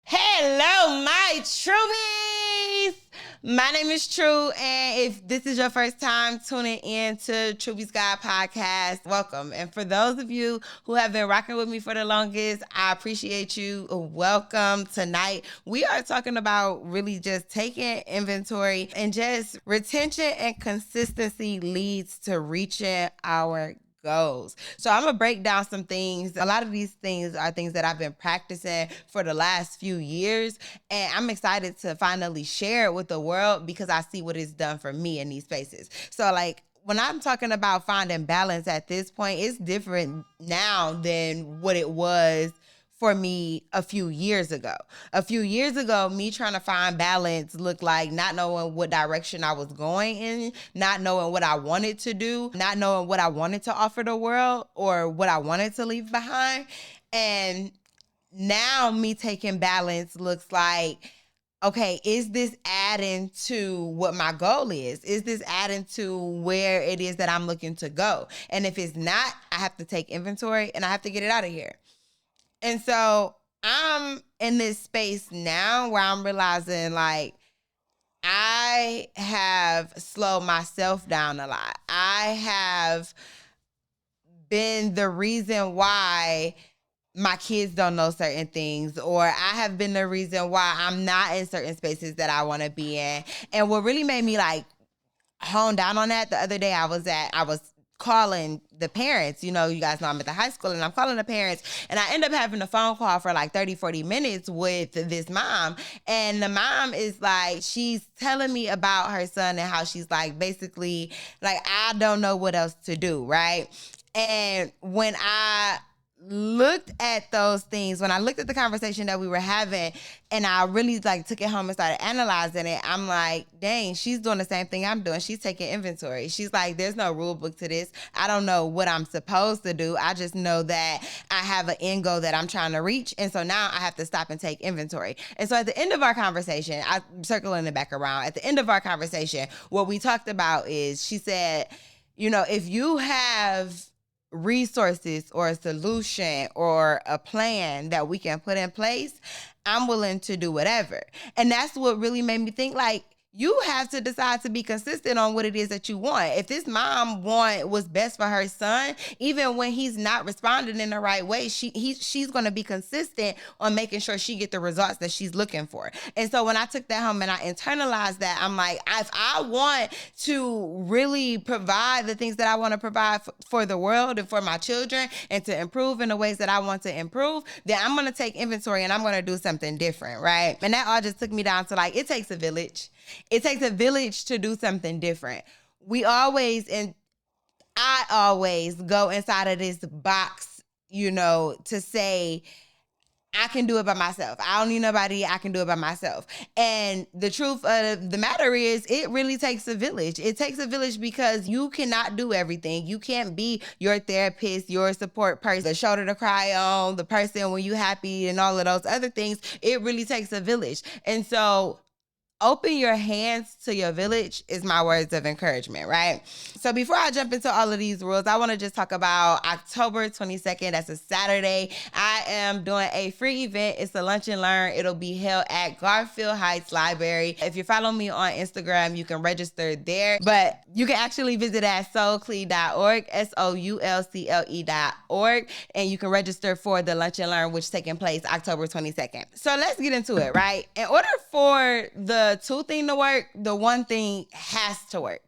Hello, my Truebies! My name is True, and if this is your first time tuning in to Truebies God Podcast, welcome. And for those of you who have been rocking with me for the longest, I appreciate you. Welcome. Tonight, we are talking about really just taking inventory and just retention and consistency leads to reaching our goals. So I'm gonna break down some things. A lot of these things are things that I've been practicing for the last few years, and I'm excited to finally share it with the world because I see what it's done for me in these spaces. So like when I'm talking about finding balance at this point, it's different now than what it was for me a few years ago. A few years ago, me trying to find balance looked like not knowing what direction I was going in, not knowing what I wanted to do, not knowing what I wanted to offer the world or what I wanted to leave behind. And now me taking balance looks like, okay, is this adding to what my goal is? Is this adding to where it is that I'm looking to go? And if it's not, I have to take inventory and I have to get it out of here. And so I'm in this space now where I'm realizing like I have slowed myself down a lot. I have been the reason why my kids don't know certain things, or I have been the reason why I'm not in certain spaces that I want to be in. And what really made me like hone down on that, the other day I was calling the parents. You know, you guys know I'm at the high school and I'm calling the parents, and I end up having a phone call for like 30-40 minutes with this mom. And the mom is like, she's telling me about her son and how she's like, basically like, I don't know what else to do, right? And when I looked at those things, when I looked at the conversation that we were having, and I really like took it home and started analyzing it, I'm like, dang, she's doing the same thing I'm doing. She's taking inventory. She's like, there's no rule book to this. I don't know what I'm supposed to do. I just know that I have an end goal that I'm trying to reach. And so now I have to stop and take inventory. And so at the end of our conversation, I'm circling it back around. At the end of our conversation, what we talked about is, she said, you know, if you have resources or a solution or a plan that we can put in place, I'm willing to do whatever. And that's what really made me think like, you have to decide to be consistent on what it is that you want. If this mom want what's best for her son, even when he's not responding in the right way, she's going to be consistent on making sure she get the results that she's looking for. And so when I took that home and I internalized that, I'm like, if I want to really provide the things that I want to provide for the world and for my children, and to improve in the ways that I want to improve, then I'm going to take inventory and I'm going to do something different, right? And that all just took me down to like, it takes a village. It takes a village to do something different. I always go inside of this box, you know, to say, I can do it by myself. I don't need nobody. I can do it by myself. And the truth of the matter is, it really takes a village. It takes a village because you cannot do everything. You can't be your therapist, your support person, the shoulder to cry on, the person when you happy and all of those other things. It really takes a village. And so open your hands to your village is my words of encouragement, right? So before I jump into all of these rules, I want to just talk about October 22nd. That's a Saturday. I am doing a free event. It's a lunch and learn. It'll be held at Garfield Heights Library. If you follow me on Instagram, you can register there, but you can actually visit at soulcle.org, SOULCLE.org, and you can register for the lunch and learn, which is taking place October 22nd. So let's get into it, right? In order for the two thing to work, the one thing has to work.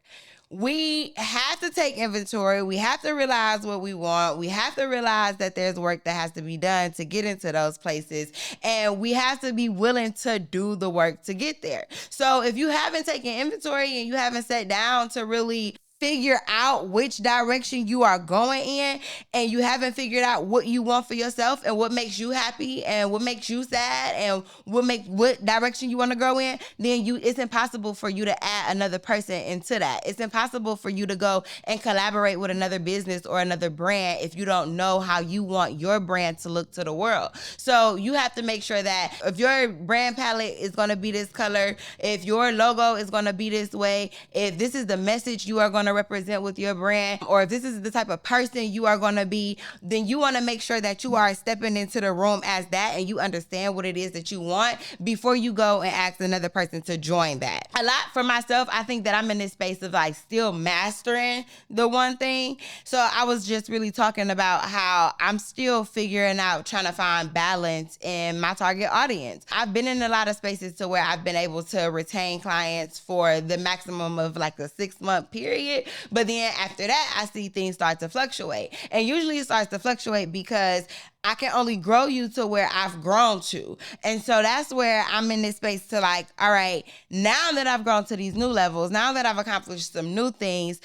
We have to take inventory. We have to realize what we want. We have to realize that there's work that has to be done to get into those places. And we have to be willing to do the work to get there. So if you haven't taken inventory and you haven't sat down to really figure out which direction you are going in, and you haven't figured out what you want for yourself and what makes you happy and what makes you sad and what direction you want to go in, then it's impossible for you to add another person into that. It's impossible for you to go and collaborate with another business or another brand if you don't know how you want your brand to look to the world. So you have to make sure that if your brand palette is going to be this color, if your logo is going to be this way, if this is the message you are going to represent with your brand, or if this is the type of person you are going to be, then you want to make sure that you are stepping into the room as that and you understand what it is that you want before you go and ask another person to join that. A lot for myself, I think that I'm in this space of like still mastering the one thing. So I was just really talking about how I'm still figuring out, trying to find balance in my target audience. I've been in a lot of spaces to where I've been able to retain clients for the maximum of like a 6-month period. But then after that, I see things start to fluctuate. And usually it starts to fluctuate because I can only grow you to where I've grown to. And so that's where I'm in this space to like, all right, now that I've grown to these new levels, now that I've accomplished some new things,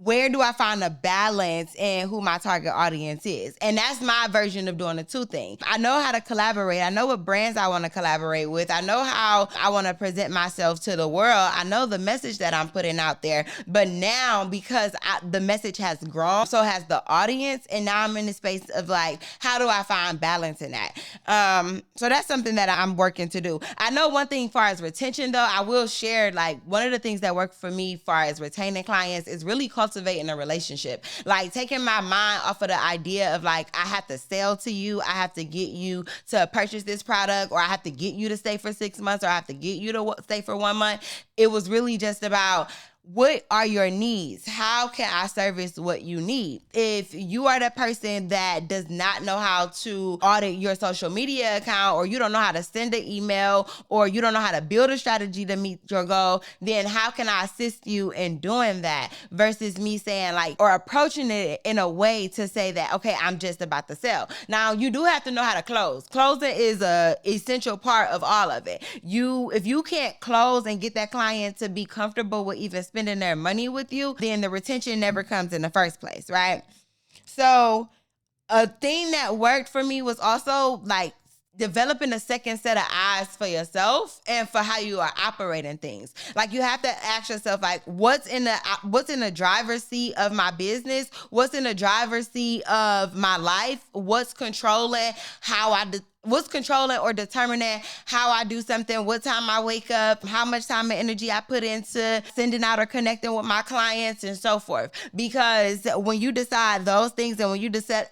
where do I find a balance in who my target audience is? And that's my version of doing the two things. I know how to collaborate. I know what brands I want to collaborate with. I know how I want to present myself to the world. I know the message that I'm putting out there. But now, because the message has grown, so has the audience. And now I'm in the space of like, how do I find balance in that? So that's something that I'm working to do. I know one thing as far as retention, though, I will share like one of the things that work for me as far as retaining clients is really cultivating a relationship. Like taking my mind off of the idea of like, I have to sell to you, I have to get you to purchase this product, or I have to get you to stay for 6 months, or I have to get you to stay for 1 month. It was really just about, what are your needs? How can I service what you need? If you are the person that does not know how to audit your social media account, or you don't know how to send an email, or you don't know how to build a strategy to meet your goal, then how can I assist you in doing that? Versus me saying like, or approaching it in a way to say that, okay, I'm just about to sell. Now you do have to know how to close. Closing is a essential part of all of it. If you can't close and get that client to be comfortable with even spending their money with you, then the retention never comes in the first place, right? So a thing that worked for me was also like developing a second set of eyes for yourself and for how you are operating things. Like you have to ask yourself, like, what's in the driver's seat of my business? What's in the driver's seat of my life? What's controlling what's controlling or determining how I do something, what time I wake up, how much time and energy I put into sending out or connecting with my clients and so forth. Because when you decide those things and when you decide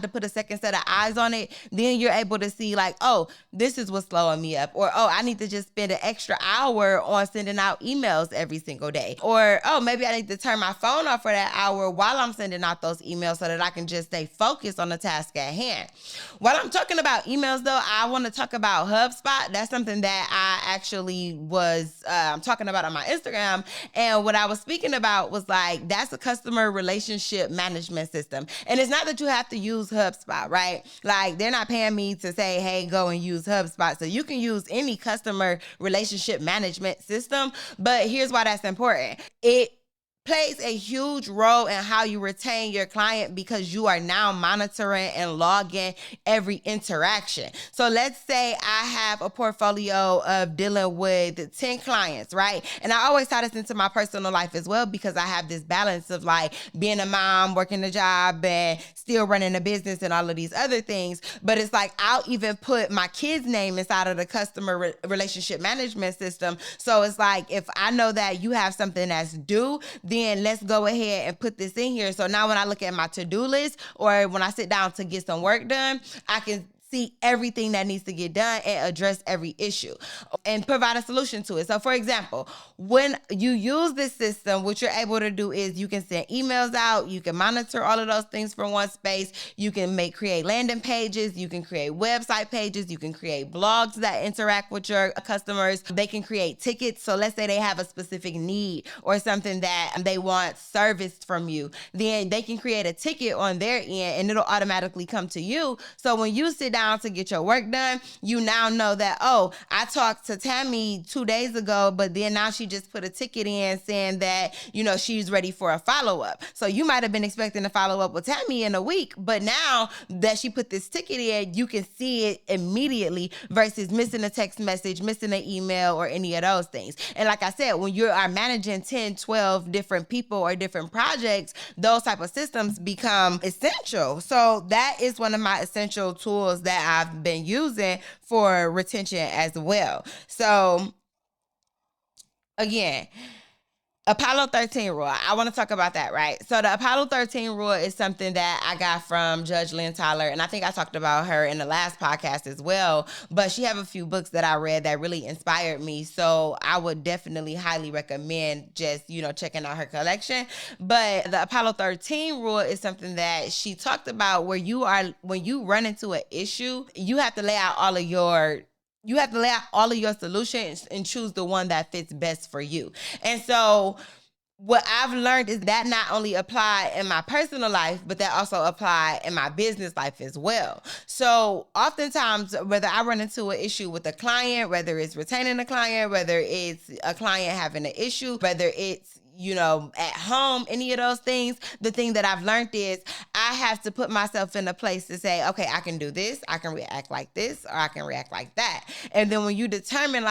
to put a second set of eyes on it, then you're able to see like, oh, this is what's slowing me up. Or, oh, I need to just spend an extra hour on sending out emails every single day. Or, oh, maybe I need to turn my phone off for that hour while I'm sending out those emails so that I can just stay focused on the task at hand. While I'm talking about emails, though, I want to talk about HubSpot. That's something that I actually was talking about on my Instagram. And what I was speaking about was like, that's a customer relationship management system. And it's not that you have to use HubSpot, right? Like they're not paying me to say, hey, go and use HubSpot. So you can use any customer relationship management system. But here's why that's important. It plays a huge role in how you retain your client because you are now monitoring and logging every interaction. So let's say I have a portfolio of dealing with 10 clients, right? And I always tie this into my personal life as well because I have this balance of like being a mom, working a job, and still running a business and all of these other things. But it's like I'll even put my kid's name inside of the customer relationship management system. So it's like if I know that you have something that's due, then let's go ahead and put this in here. So now when I look at my to-do list or when I sit down to get some work done, I can see everything that needs to get done and address every issue and provide a solution to it. So for example, when you use this system, what you're able to do is you can send emails out, you can monitor all of those things from one space, you can create landing pages, you can create website pages, you can create blogs that interact with your customers, they can create tickets. So let's say they have a specific need or something that they want serviced from you, then they can create a ticket on their end and it'll automatically come to you. So when you sit down to get your work done, you now know that, oh, I talked to Tammy 2 days ago, but then now she just put a ticket in saying that, she's ready for a follow-up. So you might have been expecting to follow up with Tammy in a week, but now that she put this ticket in, you can see it immediately versus missing a text message, missing an email, or any of those things. And like I said, when you are managing 10, 12 different people or different projects, those type of systems become essential. So that is one of my essential tools that I've been using for retention as well. So again, Apollo 13 rule. I want to talk about that, right? So the Apollo 13 rule is something that I got from Judge Lynn Tyler, and I think I talked about her in the last podcast as well. But she have a few books that I read that really inspired me. So I would definitely highly recommend just, checking out her collection. But the Apollo 13 rule is something that she talked about where when you run into an issue, you have to lay out all of your solutions and choose the one that fits best for you. And so what I've learned is that not only apply in my personal life, but that also apply in my business life as well. So oftentimes, whether I run into an issue with a client, whether it's retaining a client, whether it's a client having an issue, whether it's at home, any of those things, the thing that I've learned is I have to put myself in a place to say, okay, I can do this, I can react like this, or I can react like that. And then when you determine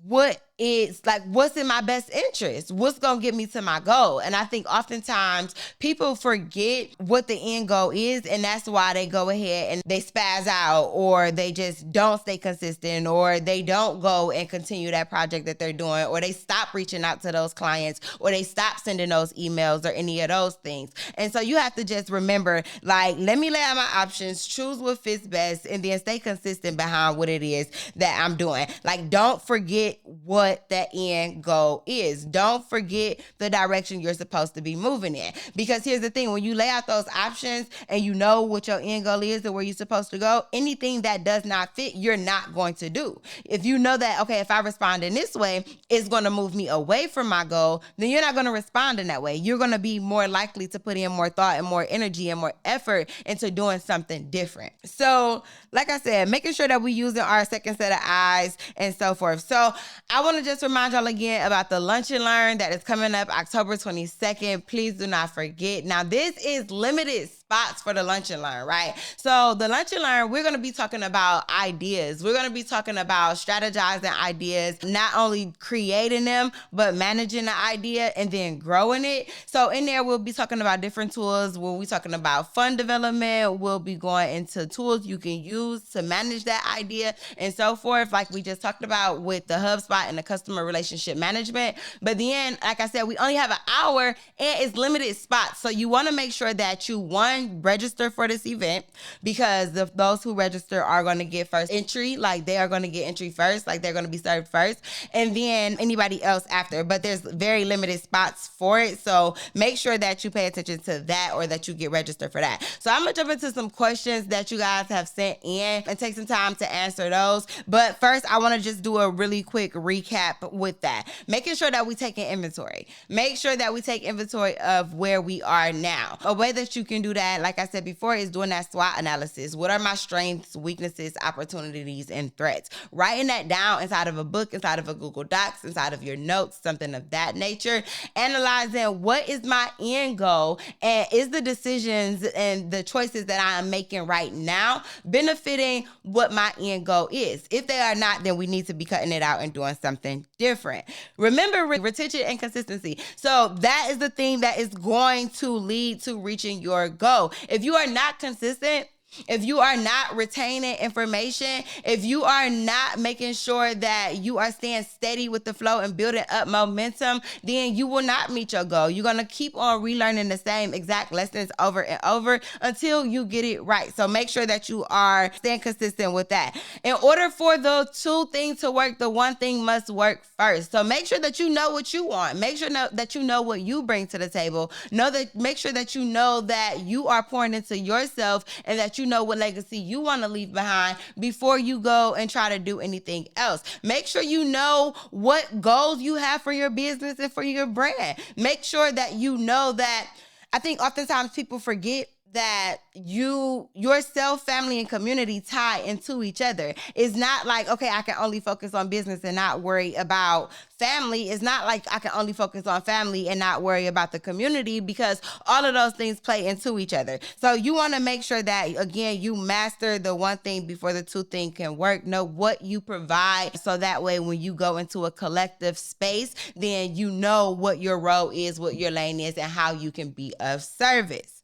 what's in my best interest, what's gonna get me to my goal. And I think oftentimes people forget what the end goal is, and that's why they go ahead and they spaz out, or they just don't stay consistent, or they don't go and continue that project that they're doing, or they stop reaching out to those clients, or they stop sending those emails, or any of those things. And so you have to just remember, let me lay out my options, choose what fits best, and then stay consistent behind what it is that I'm doing. Don't forget what that end goal is. Don't forget the direction you're supposed to be moving in. Because here's the thing, when you lay out those options and you know what your end goal is and where you're supposed to go, anything that does not fit, you're not going to do. If you know that, okay, if I respond in this way, it's going to move me away from my goal, then you're not going to respond in that way. You're going to be more likely to put in more thought and more energy and more effort into doing something different. So, like I said, making sure that we're using our second set of eyes and so forth. So I want to just remind y'all again about the Lunch and Learn that is coming up October 22nd. Please do not forget. Now, this is limited spots for the Lunch and Learn, right? So the Lunch and Learn, we're going to be talking about ideas. We're going to be talking about strategizing ideas, not only creating them, but managing the idea and then growing it. So in there, we'll be talking about different tools. We'll be talking about fund development. We'll be going into tools you can use to manage that idea and so forth, like we just talked about with the HubSpot and the customer relationship management. But then, like I said, we only have an hour and it's limited spots. So you want to make sure that you, one, register for this event, because those who register are going to get first entry. They are going to get entry first, they're going to be served first, and then anybody else after. But there's very limited spots for it. So make sure that you pay attention to that, or that you get registered for that. So I'm going to jump into some questions that you guys have sent in and take some time to answer those. But first, I want to just do a really quick recap with that. Making sure that we take an inventory. Make sure that we take inventory of where we are now. A way that you can do that, like I said before, is doing that SWOT analysis. What are my strengths, weaknesses, opportunities, and threats? Writing that down inside of a book, inside of a Google Docs, inside of your notes, something of that nature. Analyzing what is my end goal, and is the decisions and the choices that I am making right now benefiting what my end goal is? If they are not, then we need to be cutting it out and doing something different. Remember, retention and consistency. So that is the thing that is going to lead to reaching your goal. If you are not consistent, if you are not retaining information, if you are not making sure that you are staying steady with the flow and building up momentum, then you will not meet your goal. You're going to keep on relearning the same exact lessons over and over until you get it right. So make sure that you are staying consistent with that. In order for the two things to work, the one thing must work first. So make sure that you know what you want. Make sure that you know what you bring to the table. Make sure that you know that you are pouring into yourself, and that you know what legacy you want to leave behind before you go and try to do anything else. Make sure you know what goals you have for your business and for your brand. Make sure that you know that. I think oftentimes people forget that yourself, family, and community tie into each other. It's not like, okay, I can only focus on business and not worry about family. It's not like I can only focus on family and not worry about the community, because all of those things play into each other. So you want to make sure that, again, you master the one thing before the two things can work. Know what you provide, so that way when you go into a collective space, then you know what your role is, what your lane is, and how you can be of service.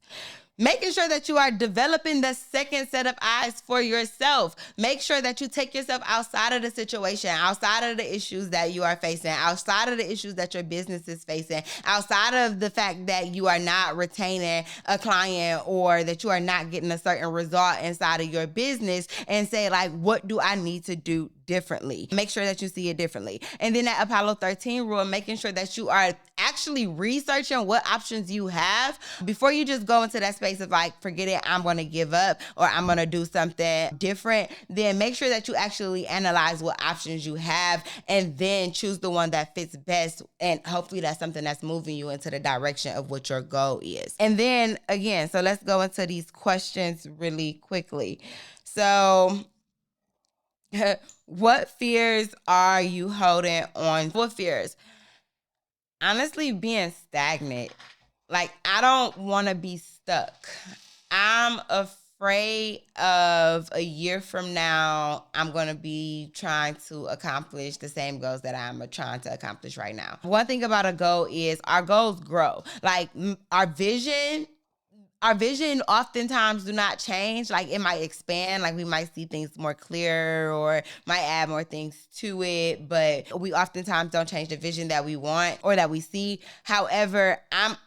Making sure that you are developing the second set of eyes for yourself. Make sure that you take yourself outside of the situation, outside of the issues that you are facing, outside of the issues that your business is facing, outside of the fact that you are not retaining a client or that you are not getting a certain result inside of your business, and say, like, what do I need to do differently? Make sure that you see it differently. And then that Apollo 13 rule, making sure that you are actually researching what options you have before you just go into that space of like, forget it, I'm going to give up or I'm going to do something different. Then make sure that you actually analyze what options you have and then choose the one that fits best. And hopefully that's something that's moving you into the direction of what your goal is. And then again, so let's go into these questions really quickly. So what fears are you holding on? What fears? Honestly, being stagnant. Like, I don't want to be stuck. I'm afraid of a year from now, I'm going to be trying to accomplish the same goals that I'm trying to accomplish right now. One thing about a goal is our goals grow. Like, our vision oftentimes do not change. Like, it might expand, like we might see things more clear or might add more things to it, but we oftentimes don't change the vision that we want or that we see. However, I'm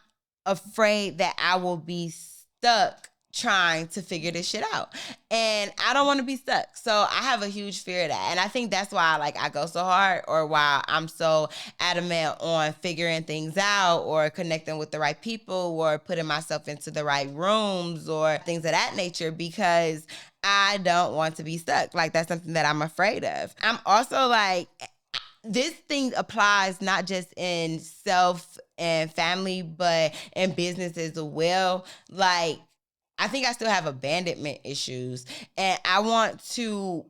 afraid that I will be stuck trying to figure this shit out. And I don't want to be stuck. So I have a huge fear of that. And I think that's why like I go so hard, or why I'm so adamant on figuring things out or connecting with the right people or putting myself into the right rooms or things of that nature, because I don't want to be stuck. Like, that's something that I'm afraid of. I'm also like, this thing applies not just in self and family, but in business as well. Like, I think I still have abandonment issues, and I want to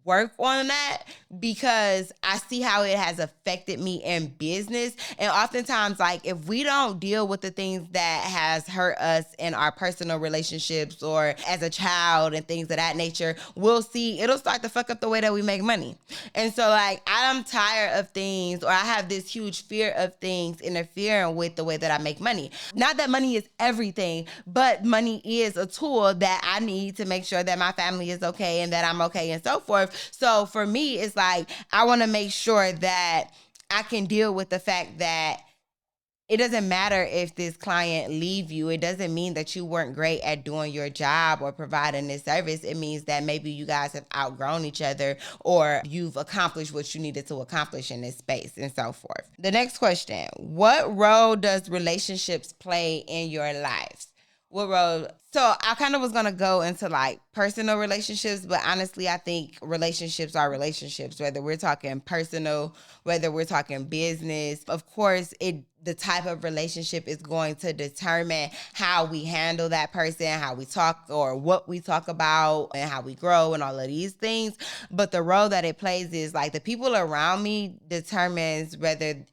work on that because I see how it has affected me in business. And oftentimes, like, if we don't deal with the things that has hurt us in our personal relationships or as a child and things of that nature, we'll see it'll start to fuck up the way that we make money. And so, like, I'm tired of things, or I have this huge fear of things interfering with the way that I make money. Not that money is everything, but money is a tool that I need to make sure that my family is okay and that I'm okay and so forth. So for me, it's like, I want to make sure that I can deal with the fact that it doesn't matter if this client leave you. It doesn't mean that you weren't great at doing your job or providing this service. It means that maybe you guys have outgrown each other, or you've accomplished what you needed to accomplish in this space, and so forth. The next question: what role does relationships play in your lives? What role? So I kind of was going to go into like personal relationships, but honestly, I think relationships are relationships, whether we're talking personal, whether we're talking business. Of course, the type of relationship is going to determine how we handle that person, how we talk or what we talk about, and how we grow and all of these things. But the role that it plays is like the people around me determines whether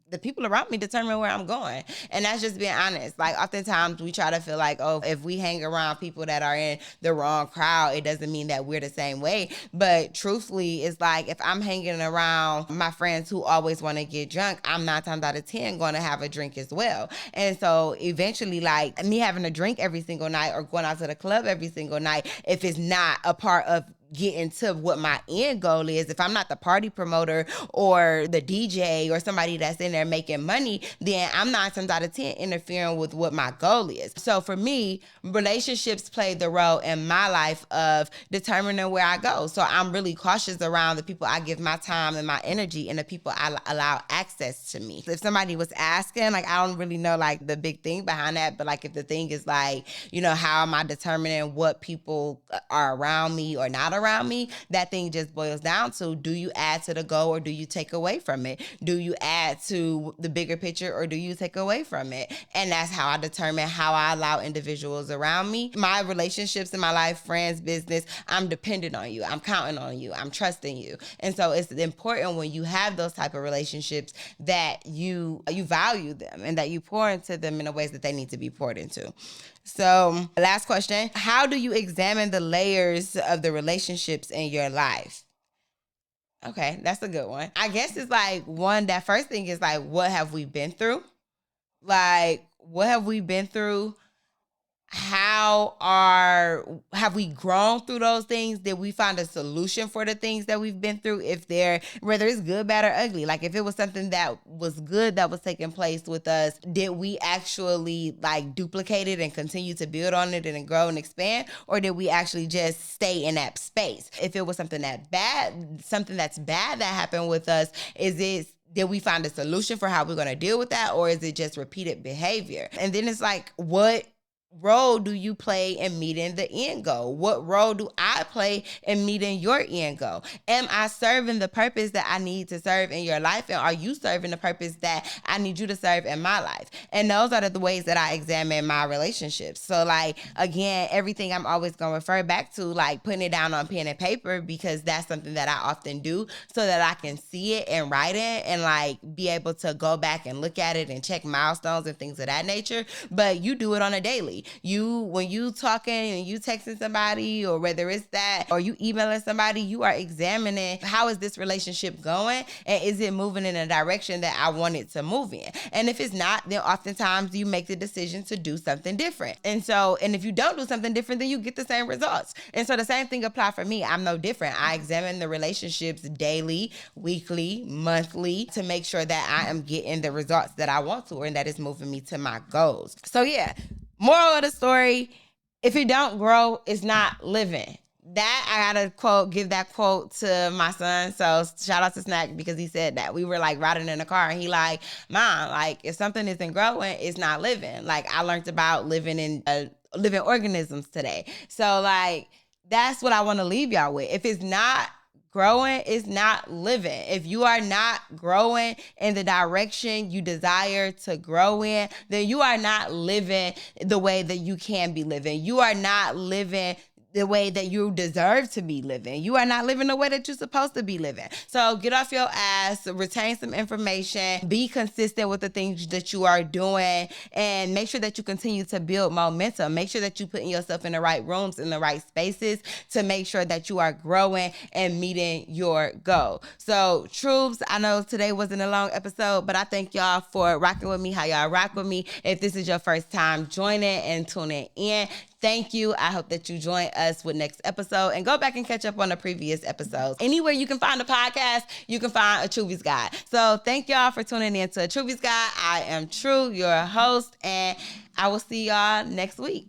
the people around me determine where I'm going. And that's just being honest. Like, oftentimes we try to feel like, oh, if we hang around people that are in the wrong crowd, it doesn't mean that we're the same way. But truthfully, it's like, if I'm hanging around my friends who always want to get drunk, I'm 9 times out of 10 going to have a drink as well. And so eventually, like, me having a drink every single night or going out to the club every single night, if it's not a part of getting to what my end goal is, if I'm not the party promoter or the DJ or somebody that's in there making money, then I'm 9 times out of 10 interfering with what my goal is. So for me, relationships play the role in my life of determining where I go. So I'm really cautious around the people I give my time and my energy and the people I allow access to me. If somebody was asking, like, I don't really know like the big thing behind that, but like if the thing is like, you know, how am I determining what people are around me or not around me, that thing just boils down to, do you add to the goal or do you take away from it? Do you add to the bigger picture or do you take away from it? And that's how I determine how I allow individuals around me, my relationships in my life, friends, business. I'm dependent on you. I'm counting on you. I'm trusting you. And so it's important when you have those type of relationships that you value them and that you pour into them in the ways that they need to be poured into. So last question: how do you examine the layers of the relationships in your life? Okay, that's a good one. I guess it's like that first thing is like, what have we been through? Like, what have we been through? have we grown through those things? Did we find a solution for the things that we've been through? If they're, whether it's good, bad, or ugly, like if it was something that was good that was taking place with us, did we actually like duplicate it and continue to build on it and grow and expand? Or did we actually just stay in that space? If it was something that's bad that happened with us, did we find a solution for how we're going to deal with that? Or is it just repeated behavior? And then it's like, what role do you play in meeting the end goal? What role do I play in meeting your end goal? Am I serving the purpose that I need to serve in your life? And are you serving the purpose that I need you to serve in my life? And those are the ways that I examine my relationships. So like, again, everything I'm always going to refer back to, like putting it down on pen and paper, because that's something that I often do so that I can see it and write it and like be able to go back and look at it and check milestones and things of that nature. But you do it on a daily. When you talking and you texting somebody, or whether it's that, or you emailing somebody, you are examining, how is this relationship going? And is it moving in a direction that I want it to move in? And if it's not, then oftentimes you make the decision to do something different. And if you don't do something different, then you get the same results. And so the same thing apply for me. I'm no different. I examine the relationships daily, weekly, monthly, to make sure that I am getting the results that I want to, and that is moving me to my goals. So yeah, moral of the story, if you don't grow, it's not living. That I gotta give that quote to my son. So shout out to Snack, because he said that. We were like riding in the car and he like, Mom, like if something isn't growing, it's not living. Like I learned about living organisms today. So like that's what I want to leave y'all with. If it's not growing, is not living. If you are not growing in the direction you desire to grow in, then you are not living the way that you can be living. You are not living the way that you deserve to be living. You are not living the way that you're supposed to be living. So get off your ass, retain some information, be consistent with the things that you are doing, and make sure that you continue to build momentum. Make sure that you're putting yourself in the right rooms, in the right spaces, to make sure that you are growing and meeting your goal. So troops, I know today wasn't a long episode, but I thank y'all for rocking with me, how y'all rock with me. If this is your first time joining and tuning in, thank you. I hope that you join us with next episode, and go back and catch up on the previous episodes. Anywhere you can find a podcast, you can find a Truebies Guide. So thank y'all for tuning in to a Truebies Guide. I am True, your host, and I will see y'all next week.